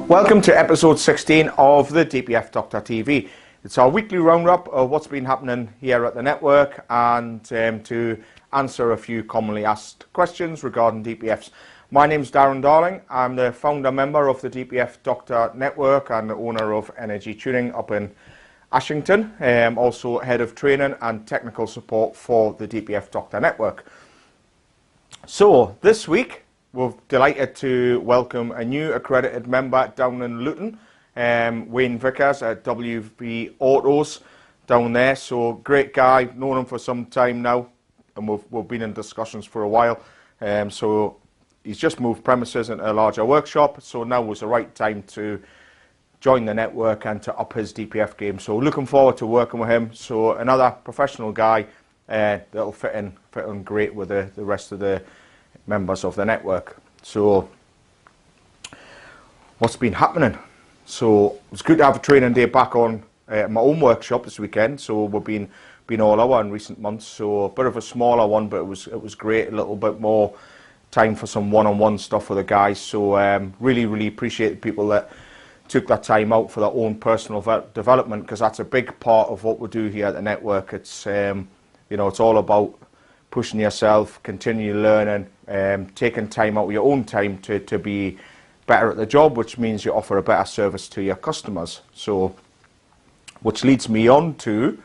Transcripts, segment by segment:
Welcome to episode 16 of the DPF Doctor TV. It's our weekly roundup of what's been happening here at the network and to answer a few commonly asked questions regarding DPFs. My name's Darren Darling. I'm the founder member of the DPF Doctor network and the owner of Energy Tuning up in Ashington. Also head of training and technical support for the DPF Doctor network. So this week we're delighted to welcome a new accredited member down in Luton, Wayne Vickers at WV Autos down there. So great guy, known him for some time now, and we've been in discussions for a while. So he's just moved premises into a larger workshop, so now was the right time to join the network and to up his DPF game. So looking forward to working with him. So another professional guy that'll fit in great with the rest of the members of the network. So what's been happening? So it's good to have a training day back on my own workshop this weekend. So we've been all over in recent months. So a bit of a smaller one, but it was great. A little bit more time for some one-on-one stuff with the guys. So really appreciate the people that took that time out for their own personal development, because that's a big part of what we do here at the network. It's it's all about pushing yourself, continually learning, taking time out of your own time to be better at the job, which means you offer a better service to your customers. So, which leads me on to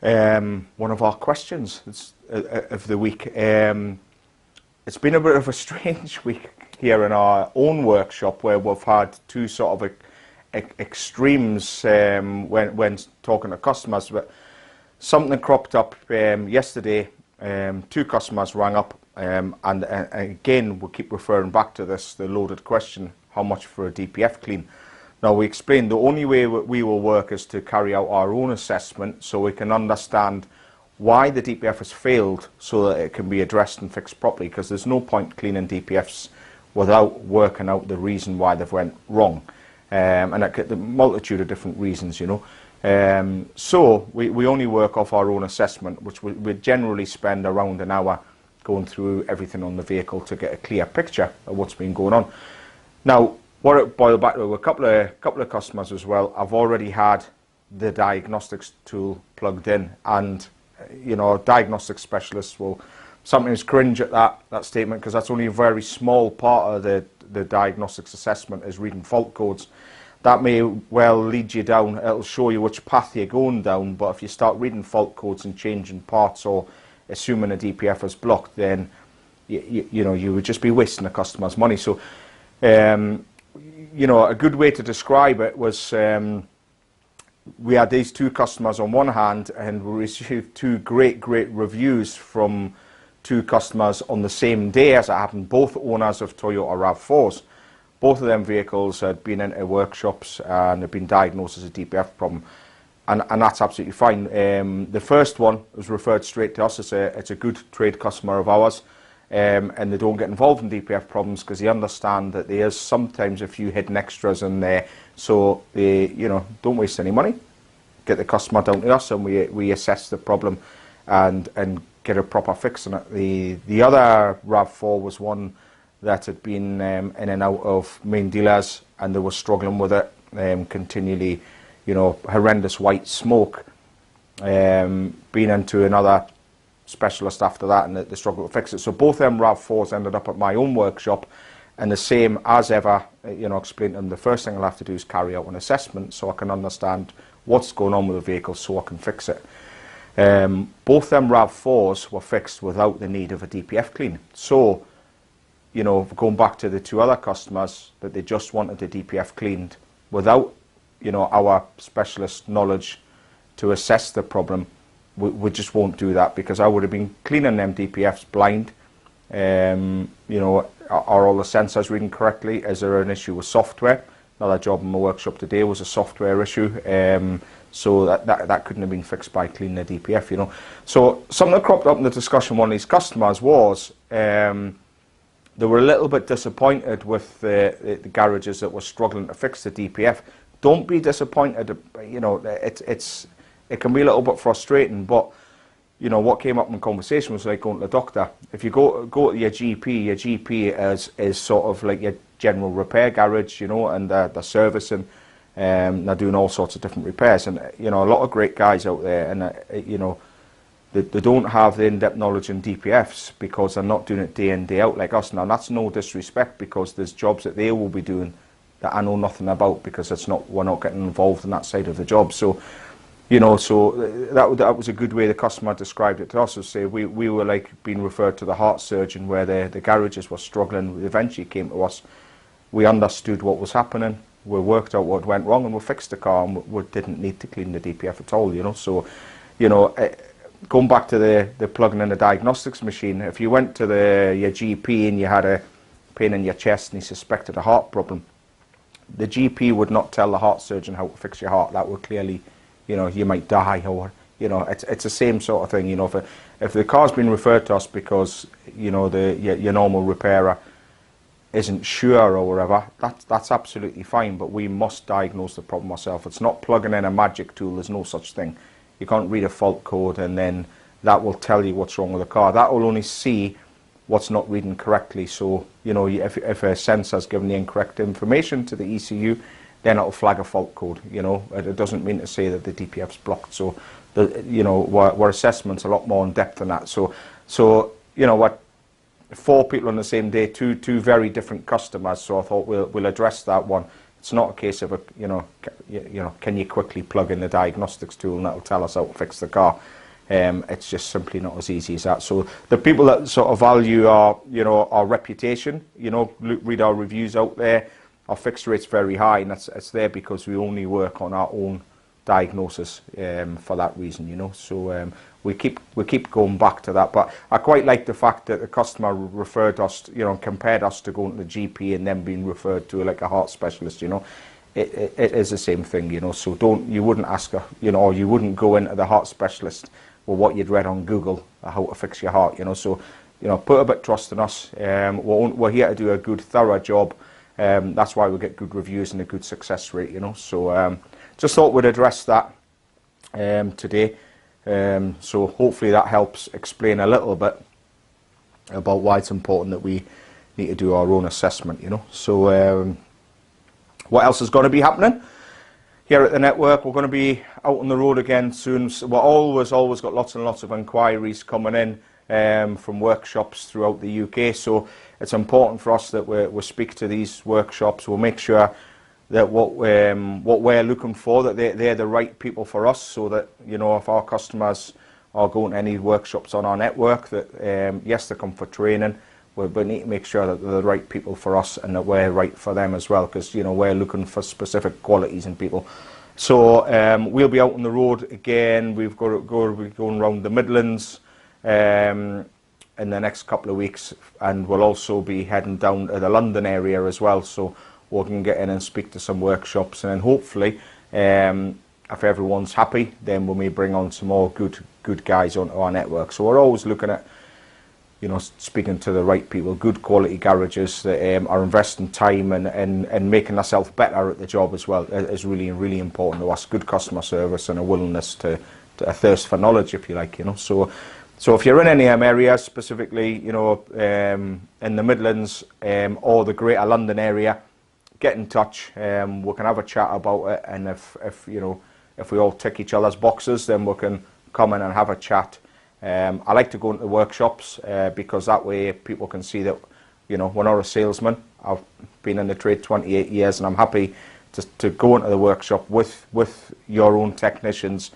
one of our questions of the week. It's been a bit of a strange week here in our own workshop, where we've had two sort of extremes when talking to customers. But something cropped up yesterday. Two customers rang up, and again we keep referring back to this, the loaded question, how much for a DPF clean? Now, we explained the only way we will work is to carry out our own assessment, so we can understand why the DPF has failed, so that it can be addressed and fixed properly, because there's no point cleaning DPFs without working out the reason why they've went wrong, and that the multitude of different reasons, so we only work off our own assessment, which we generally spend around an hour going through everything on the vehicle to get a clear picture of what's been going on. Now, what it boiled back to, a couple of customers as well, I've already had the diagnostics tool plugged in, and diagnostic specialists will sometimes cringe at that statement, because that's only a very small part of the diagnostics assessment, is reading fault codes. That may well lead you down, it'll show you which path you're going down, but if you start reading fault codes and changing parts or assuming a DPF is blocked, then you would just be wasting the customer's money. So a good way to describe it was, we had these two customers on one hand, and we received two great reviews from two customers on the same day as it happened, both owners of Toyota RAV4s. Both of them vehicles had been into workshops and had been diagnosed as a DPF problem, and that's absolutely fine. The first one was referred straight to us. It's a good trade customer of ours, and they don't get involved in DPF problems because they understand that there is sometimes a few hidden extras in there. So they don't waste any money. Get the customer down to us, and we assess the problem and get a proper fix on it. The other RAV4 was one that had been in and out of main dealers, and they were struggling with it continually, horrendous white smoke, been into another specialist after that, and they struggled to fix it. So both them RAV4s ended up at my own workshop, and the same as ever, explain to them the first thing I'll have to do is carry out an assessment so I can understand what's going on with the vehicle so I can fix it. Both them RAV4s were fixed without the need of a DPF clean. So going back to the two other customers, that they just wanted the DPF cleaned without, our specialist knowledge to assess the problem, we just won't do that, because I would have been cleaning them DPFs blind. Are all the sensors reading correctly? Is there an issue with software? Another job in my workshop today was a software issue, so that couldn't have been fixed by cleaning the DPF, So something that cropped up in the discussion with one of these customers was, they were a little bit disappointed with the garages that were struggling to fix the DPF. Don't be disappointed. It can be a little bit frustrating, but what came up in conversation was like going to the doctor. If you go to your GP is sort of like general repair garage, you know, and they're servicing. They're doing all sorts of different repairs, and you know, a lot of great guys out there, and you know, they don't have the in-depth knowledge in DPFs because they're not doing it day in, day out like us. Now, that's no disrespect, because there's jobs that they will be doing that I know nothing about, because we're not getting involved in that side of the job. So, you know, so that was a good way the customer described it to us, to say we were like being referred to the heart surgeon, where the garages were struggling. We eventually came to us. We understood what was happening. We worked out what went wrong, and we fixed the car, and we didn't need to clean the DPF at all, you know. So, you know, going back to the plugging in the diagnostics machine, if you went to your GP and you had a pain in your chest and he suspected a heart problem, the GP would not tell the heart surgeon how to fix your heart. That would clearly, you know, you might die, or, you know, it's the same sort of thing. You know, if the car's been referred to us because, you know, your normal repairer isn't sure or whatever, that's absolutely fine, but we must diagnose the problem ourselves. It's not plugging in a magic tool. There's no such thing. You can't read a fault code and then that will tell you what's wrong with the car. That will only see what's not reading correctly. So, you know, if a sensor's given the incorrect information to the ECU, then it'll flag a fault code. You know, it doesn't mean to say that the DPF's blocked. So, you know, our assessment's a lot more in depth than that. So you know what, 4 people on the same day, two very different customers. So I thought we'll address that one. It's not a case of you know, can you quickly plug in the diagnostics tool and that'll tell us how to fix the car. It's just simply not as easy as that. So the people that sort of value our, you know, our reputation, you know, read our reviews out there. Our fix rate's very high, and it's there because we only work on our own diagnosis for that reason, you know. So we keep going back to that. But I quite like the fact that the customer referred us, you know, compared us to going to the GP and then being referred to like a heart specialist, you know. It is the same thing, you know. So you wouldn't ask her, you know, or you wouldn't go into the heart specialist with what you'd read on Google, how to fix your heart, you know. So, you know, put a bit of trust in us. We're here to do a good, thorough job. That's why we get good reviews and a good success rate, you know. So just thought we'd address that today. So hopefully that helps explain a little bit about why it's important that we need to do our own assessment, you know. So what else is going to be happening here at the network? We're going to be out on the road again soon. So we're always got lots and lots of inquiries coming in from workshops throughout the UK. So it's important for us that we speak to these workshops. We'll make sure that what we're looking for, that they're the right people for us, so that, you know, if our customers are going to any workshops on our network, that yes, they come for training, we need to make sure that they're the right people for us and that we're right for them as well, because, you know, we're looking for specific qualities in people. So we'll be out on the road again. We've got to be going around the Midlands in the next couple of weeks, and we'll also be heading down to the London area as well, so we can get in and speak to some workshops, and then hopefully if everyone's happy, then we may bring on some more good guys onto our network. So we're always looking at, you know, speaking to the right people, good quality garages that are investing time and making themselves better at the job as well is really, really important to us. Good customer service and a willingness to a thirst for knowledge, if you like, you know. So if you're in any areas, specifically, you know, in the Midlands or the Greater London area, get in touch. We can have a chat about it, and if you know, if we all tick each other's boxes, then we can come in and have a chat. I like to go into workshops because that way people can see that, you know, we're not a salesman. I've been in the trade 28 years, and I'm happy to go into the workshop with your own technicians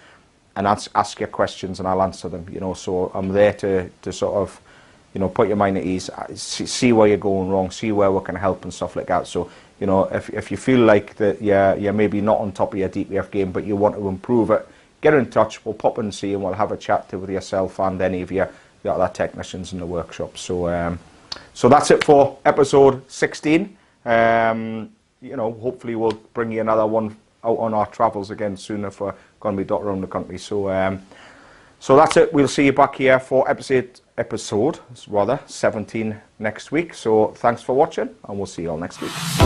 and ask your questions, and I'll answer them, you know. So I'm there to sort of, you know, put your mind at ease, see where you're going wrong, see where we can help and stuff like that. So, you know, if you feel like that you're maybe not on top of your DPF game, but you want to improve it, get in touch. We'll pop in and see you, and we'll have a chat with yourself and any of the other technicians in the workshop. So so that's it for episode 16. You know, hopefully we'll bring you another one out on our travels again soon if we're going to be dotted around the country. So so that's it. We'll see you back here for episode 17 next week. So thanks for watching, and we'll see you all next week.